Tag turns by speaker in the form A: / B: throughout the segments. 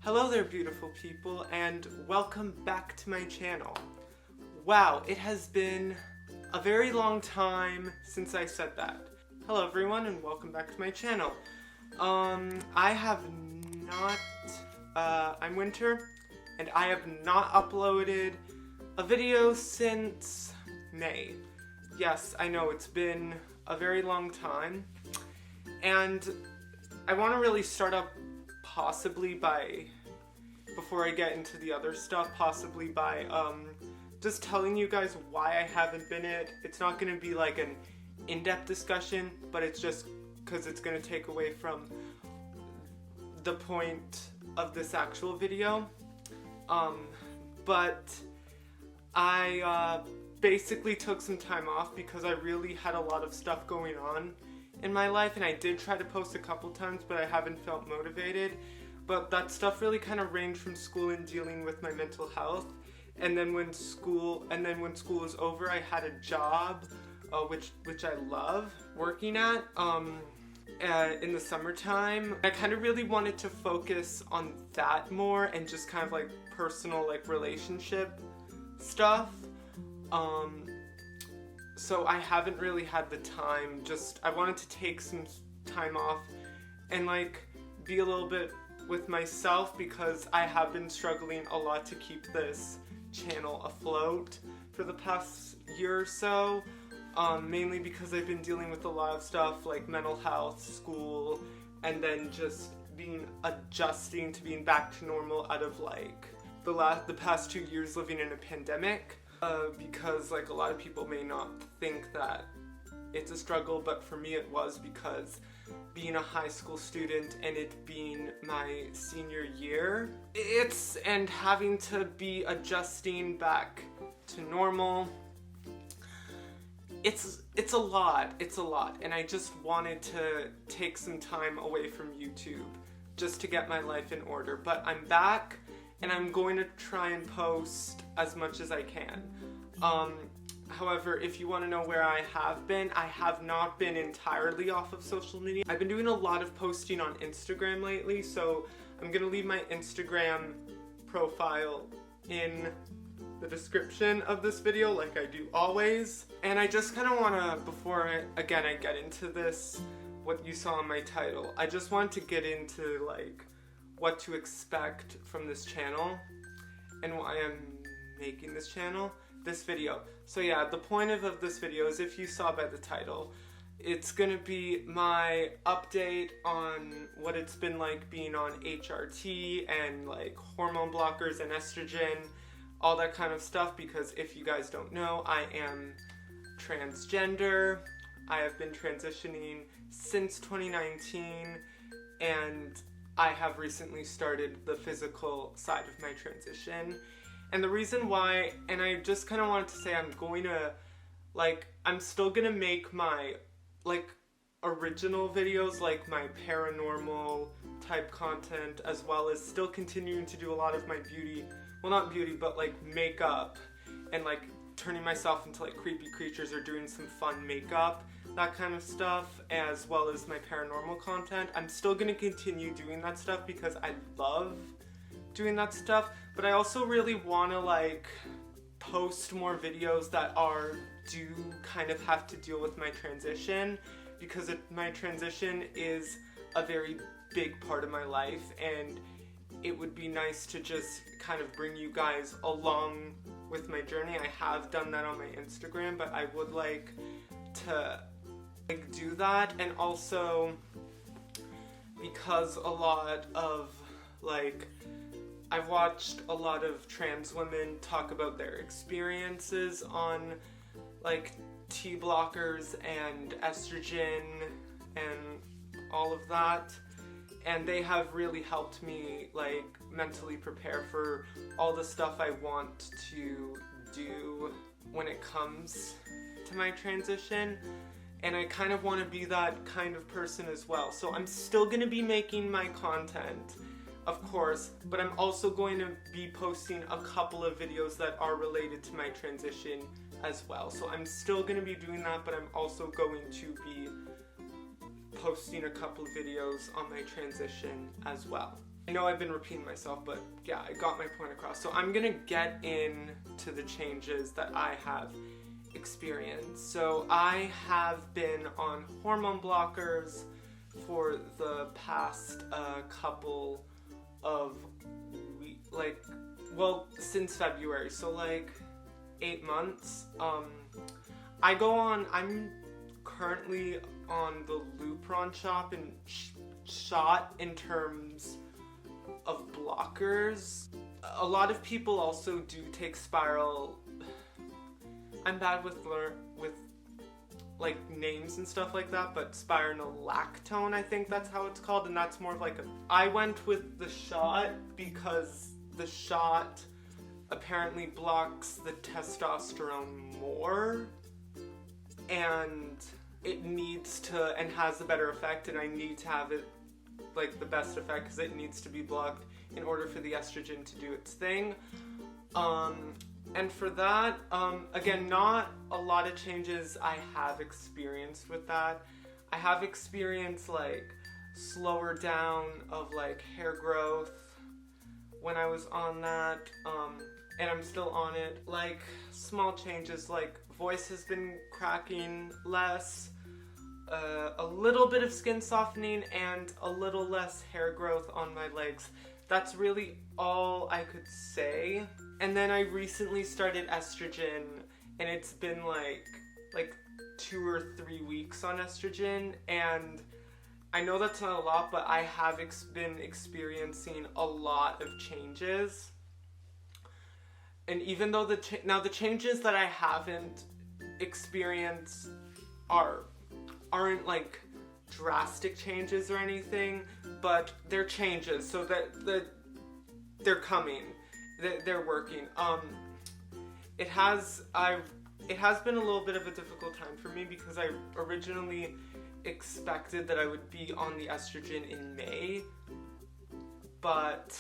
A: Hello there, beautiful people, and welcome back to my channel. Wow, it has been a very long time since I said that. Hello everyone, and welcome back to my channel. I have not, I'm Winter, and I have not uploaded a video since May. Yes, I know, it's been a very long time, and I want to really start up possibly by, before I get into the other stuff, possibly by just telling you guys why I haven't been it. It's not going to be like an in-depth discussion, but it's just because it's going to take away from the point of this actual video. But I basically took some time off because I really had a lot of stuff going on in my life, and I did try to post a couple times, but I haven't felt motivated. But that stuff really kind of ranged from school and dealing with my mental health, and then when school was over, I had a job which I love working at in the summertime. I kind of really wanted to focus on that more and just kind of like personal, like, relationship stuff. So I haven't really had the time. I wanted to take some time off and like be a little bit with myself, because I have been struggling a lot to keep this channel afloat for the past year or so, mainly because I've been dealing with a lot of stuff like mental health, school, and then just adjusting to being back to normal out of like the past 2 years living in a pandemic. Because like a lot of people may not think that it's a struggle, but for me it was, because being a high school student and it being my senior year, and having to be adjusting back to normal, it's a lot, and I just wanted to take some time away from YouTube just to get my life in order. But I'm back, and I'm going to try and post as much as I can. However, if you want to know where I have not been entirely off of social media. I've been doing a lot of posting on Instagram lately, so I'm going to leave my Instagram profile in the description of this video like I do always. And I just kind of want to, before I get into this, what you saw in my title, I just want to get into like what to expect from this channel and why I'm making this video. So yeah, the point of this video is, if you saw by the title, it's gonna be my update on what it's been like being on HRT and like hormone blockers and estrogen, all that kind of stuff, because if you guys don't know, I am transgender. I have been transitioning since 2019, and I have recently started the physical side of my transition. And the reason why, and I just kind of wanted to say, I'm still gonna make my like original videos, like my paranormal type content, as well as still continuing to do a lot of my beauty, well, not beauty, but like makeup, and like turning myself into like creepy creatures or doing some fun makeup, that kind of stuff, as well as my paranormal content. I'm still gonna continue doing that stuff because I love doing that stuff, but I also really want to like post more videos that do kind of have to deal with my transition, because my transition is a very big part of my life, and it would be nice to just kind of bring you guys along with my journey. I have done that on my Instagram, but I would like to like do that. And also because a lot of like, I've watched a lot of trans women talk about their experiences on like T blockers and estrogen and all of that, and they have really helped me like mentally prepare for all the stuff I want to do when it comes to my transition. And I kind of want to be that kind of person as well. So I'm still going to be making my content, of course, but I'm also going to be posting a couple of videos that are related to my transition as well. So I'm still going to be doing that, but I'm also going to be posting a couple of videos on my transition as well. I know I've been repeating myself, but yeah, I got my point across. So I'm gonna get into the changes that I have experienced. So I have been on hormone blockers for the past couple of weeks, since February, so like 8 months. I'm currently on the Lupron shot in terms of blockers. A lot of people also do take Spiral. I'm bad with like names and stuff like that, but spironolactone, I think that's how it's called, and that's more of like I went with the shot because the shot apparently blocks the testosterone more, and it needs to, and has a better effect, and I need to have it like the best effect because it needs to be blocked in order for the estrogen to do its thing. And for that, again, not a lot of changes I have experienced with that. I have experienced like slower down of like hair growth when I was on that, and I'm still on it. Like small changes, like voice has been cracking less, a little bit of skin softening, and a little less hair growth on my legs. That's really all I could say. And then I recently started estrogen, and it's been like 2 or 3 weeks on estrogen, and I know that's not a lot, but I have been experiencing a lot of changes. And even though the changes that I haven't experienced aren't like drastic changes or anything, but they're changes, so that they're coming, they're working. It has been a little bit of a difficult time for me because I originally expected that I would be on the estrogen in May, but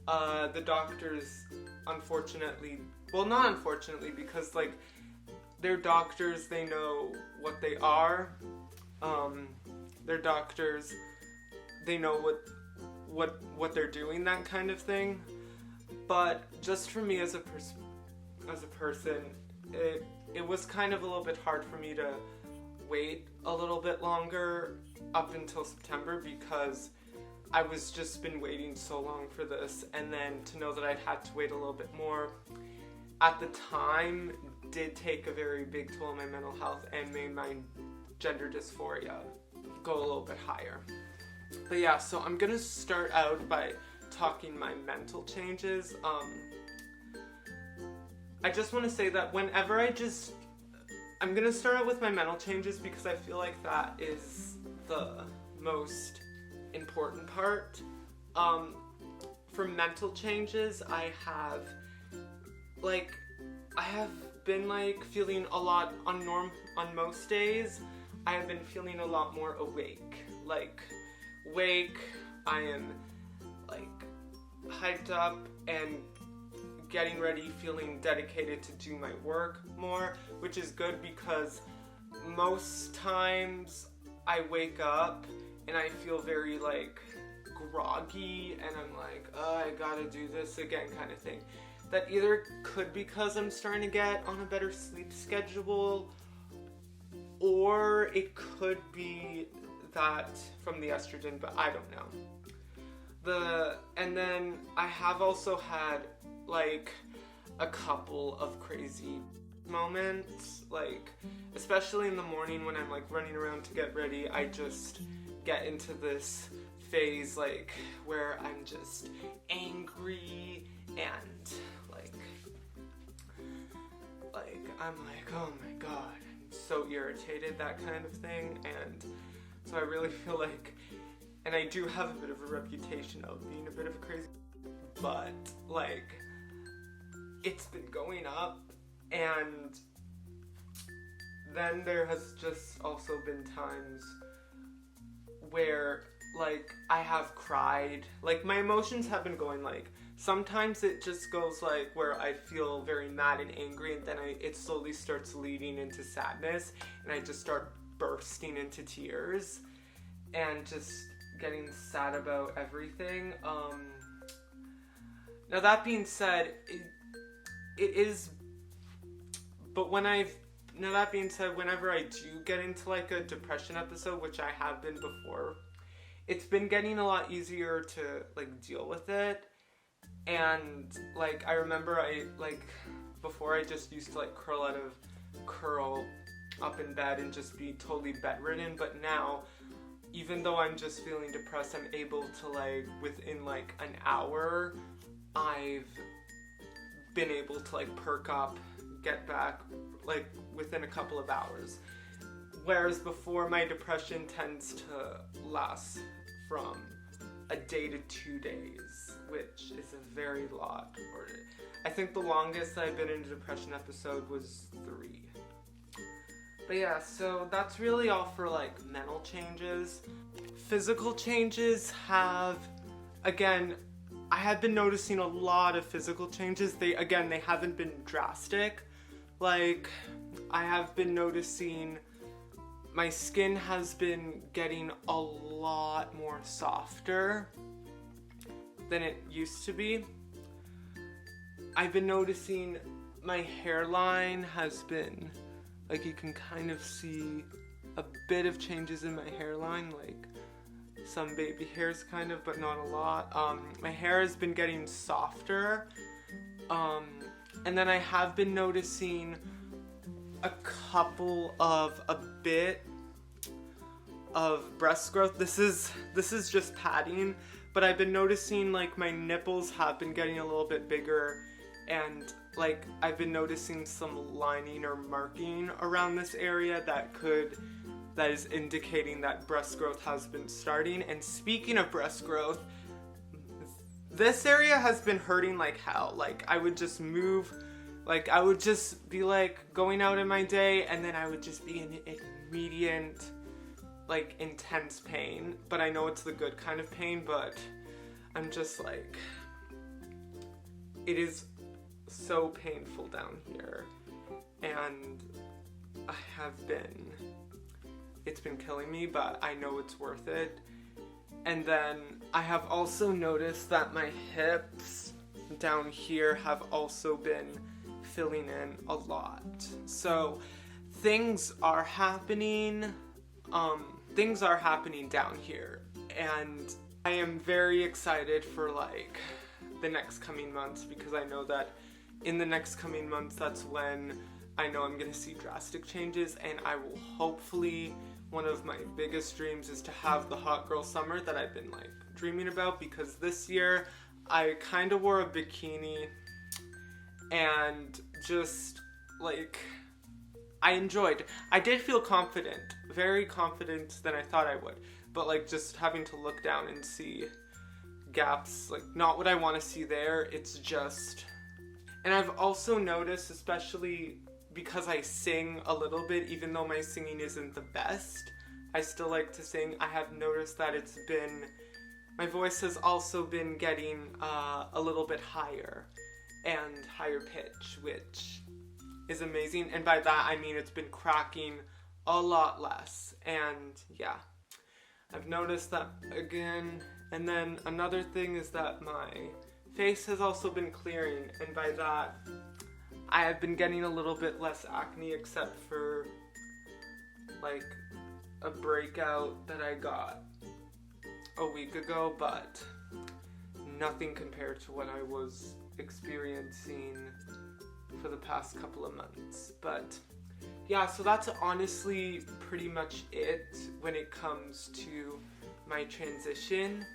A: the doctors, unfortunately, well, not unfortunately, because like they're doctors, they know what they are. They're doctors, they know what they're doing, that kind of thing. But just for me as a person, it was kind of a little bit hard for me to wait a little bit longer up until September, because I was just been waiting so long for this, and then to know that I'd had to wait a little bit more at the time did take a very big toll on my mental health and made my gender dysphoria go a little bit higher. But yeah, so I'm gonna start out by talking my mental changes. I just want to say that whenever I'm gonna start out with my mental changes because I feel like that is the most important part. For mental changes, I have been like feeling a lot on most days. I have been feeling a lot more awake. I am like hyped up and getting ready, feeling dedicated to do my work more, which is good because most times I wake up and I feel very like groggy and I'm like, oh, I gotta do this again kind of thing. That either could be because I'm starting to get on a better sleep schedule, or it could be that from the estrogen, but I don't know. And then I have also had like a couple of crazy moments, like especially in the morning when I'm like running around to get ready, I just get into this phase like where I'm just angry and like I'm like, oh my god, I'm so irritated, that kind of thing. And so I really feel like, and I do have a bit of a reputation of being a bit of a crazy, but like it's been going up. And then there has just also been times where like I have cried, like my emotions have been going, like sometimes it just goes like where I feel very mad and angry, and then it slowly starts leading into sadness, and I just start bursting into tears and just getting sad about everything. Now that being said, it is, but now that being said, whenever I do get into like a depression episode, which I have been before, it's been getting a lot easier to like deal with it. And like I remember before I just used to like curl up in bed and just be totally bedridden, but now even though I'm just feeling depressed, I'm able to like within like an hour I've been able to like perk up, get back like within a couple of hours. Whereas before, my depression tends to last from a day to 2 days, which is a very lot. I think the longest I've been in a depression episode was 3. But yeah, so that's really all for like mental changes. Physical changes again, I have been noticing a lot of physical changes. They haven't been drastic. Like, I have been noticing my skin has been getting a lot more softer than it used to be. I've been noticing my hairline has been, like, you can kind of see a bit of changes in my hairline, like some baby hairs kind of, but not a lot. My hair has been getting softer. And then I have been noticing a bit of breast growth. This is just padding, but I've been noticing like my nipples have been getting a little bit bigger, and like I've been noticing some lining or marking around this area that is indicating that breast growth has been starting. And speaking of breast growth, this area has been hurting like hell. Like I would just be like going out in my day, and then I would just be in immediate, like intense pain. But I know it's the good kind of pain, but I'm just like, it is so painful down here. And it's been killing me, but I know it's worth it. And then I have also noticed that my hips down here have also been filling in a lot. So things are happening down here, and I am very excited for like the next coming months, because I know that in the next coming months, that's when I know I'm gonna see drastic changes. And I will hopefully, one of my biggest dreams is to have the hot girl summer that I've been like dreaming about, because this year I kind of wore a bikini and just like I did feel confident, very confident than I thought I would, but like just having to look down and see gaps, like not what I want to see there. It's just, and I've also noticed, especially because I sing a little bit, even though my singing isn't the best, I still like to sing. I have noticed that my voice has also been getting a little bit higher and higher pitch, which is amazing. And by that I mean it's been cracking a lot less. And yeah, I've noticed that again. And then another thing is that my face has also been clearing, and by that I have been getting a little bit less acne, except for like a breakout that I got a week ago, but nothing compared to what I was experiencing for the past couple of months. But yeah, so that's honestly pretty much it when it comes to my transition.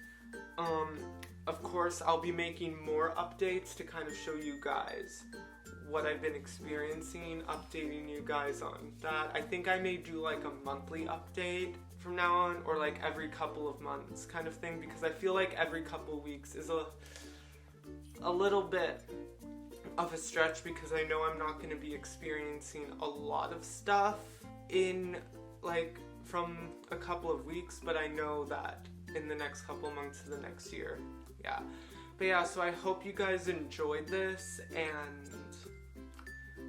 A: Of course, I'll be making more updates to kind of show you guys what I've been experiencing, updating you guys on that. I think I may do like a monthly update from now on, or like every couple of months kind of thing, because I feel like every couple of weeks is a little bit of a stretch, because I know I'm not going to be experiencing a lot of stuff in like from a couple of weeks, but I know that in the next couple of months of the next year. Yeah. But yeah, so I hope you guys enjoyed this, and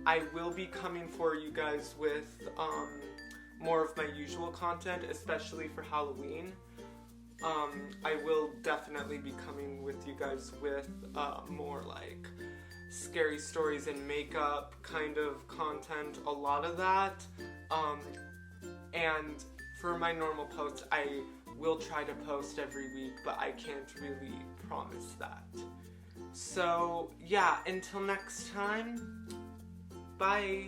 A: I will be coming for you guys with more of my usual content, especially for Halloween. I will definitely be coming with you guys with more like scary stories and makeup kind of content, a lot of that. And for my normal posts, I will try to post every week, but I can't really promise that. So yeah, until next time, bye.